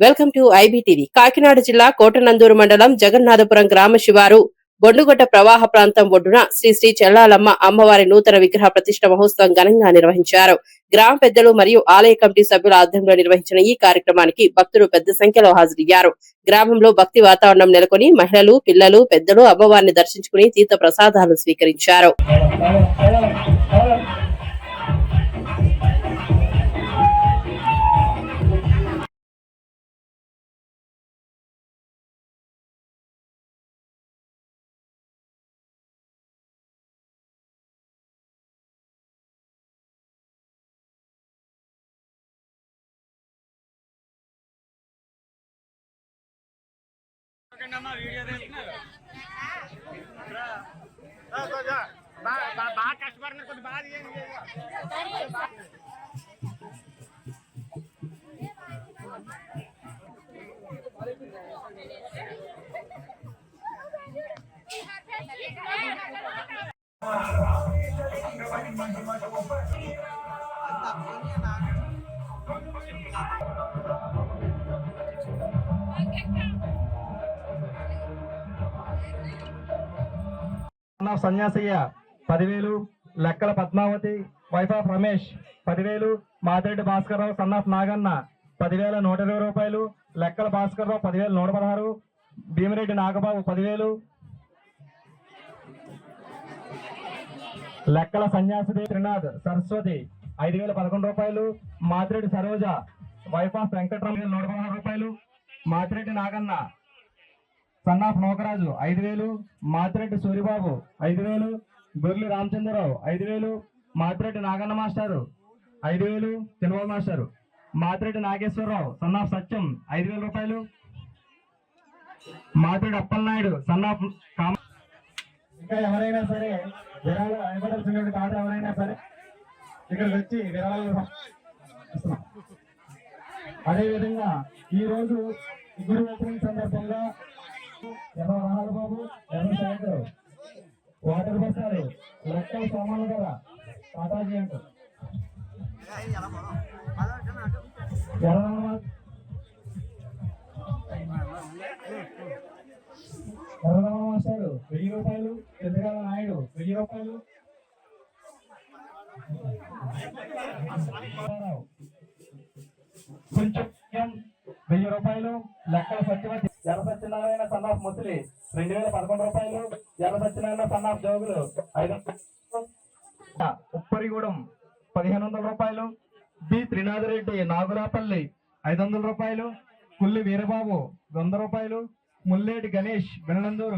Welcome to IBTV. Kakinada జిల్లా కోటనందూరు మండలం జగన్నాథపురం గ్రామ శివారు బొండుగొట్ట ప్రవాహ ప్రాంతం ఒడ్డున శ్రీ శ్రీ చెల్లాలమ్మ అమ్మవారి నూతన విగ్రహ ప్రతిష్ట మహోత్సవం ఘనంగా నిర్వహించారు. గ్రామ పెద్దలు మరియు ఆలయ కమిటీ సభ్యుల ఆధ్వర్యంలో నిర్వహించిన ఈ కార్యక్రమానికి భక్తులు పెద్ద సంఖ్యలో హాజరయ్యారు. గ్రామంలో భక్తి వాతావరణం నెలకొని మహిళలు, పిల్లలు, పెద్దలు అమ్మవారిని దర్శించుకుని తీర్థ ప్రసాదాలు స్వీకరించారు. బాగా కష్టపడిన కొద్ది బాగా Sanyasayya 10,000, Lekkala Padmavathi wife of Ramesh 10,000, Madireddy Bhaskar Rao son of Naganna 10,120 రూపాయలు, లెక్కల భాస్కర్రావు 10,116, భీమిరెడ్డి నాగబాబు 10,000, లెక్కల సన్యాసి త్రినాథ్ సరస్వతి 5,011 రూపాయలు, మాదిరెడ్డి సరోజ వైఫ్ ఆఫ్ వెంకటరామ 116 రూపాయలు, మాదిరెడ్డి నాగన్న సన్ ఆఫ్ నోకరాజు 5,000, మాతిరెడ్డి సూరిబాబు 5,000, బుర్లి రామచంద్రరావు 5,000, మాతిరెడ్డి నాగన్న మాస్టారు 5,000, చిన్నబాబు మాస్టారు, మాతిరెడ్డి నాగేశ్వరరావు సన్ ఆఫ్ సత్యం 5,000 రూపాయలు, మాతిరెడ్డి అప్పలనాయుడు సన్ ఆఫ్ ఇంకా ఎవరైనా సరే విరాళాలు ఇవ్వవలసినటువంటి కాదు. ఎవరైనా సరే ఇక్కడికి వచ్చి విరాళాలు అదేవిధంగా ఈ రోజు గురు ఓపెనింగ్ సందర్భంగా బాబు శంకర్ వాటర్ బస్సారు లెక్కల సామాన్లు కదా టాటాజీ అంటారు మాస్టారు 1000 రూపాయలు, చంద్రకాల నాయుడు 1000 రూపాయలు, కొంచెం 1000 రూపాయలు, లెక్కల సత్యవతి ఎర్ర సత్యనారాయణ సన్ ఆఫ్ ముసలి 2,011 రూపాయలు, ఎర్ర సత్యనారాయణ సన్ ఆఫ్ జోగులు 500, ఉప్పరిగూడెం 1,500 రూపాయలు, బి త్రినాథరెడ్డి నాగులాపల్లి 500 రూపాయలు, కుల్లి వీరబాబు 100 రూపాయలు, ముల్లేటి గణేష్ బెననందూరు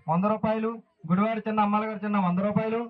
100 రూపాయలు, గుడివాడి చిన్న అమ్మలగారి చిన్న 100 రూపాయలు,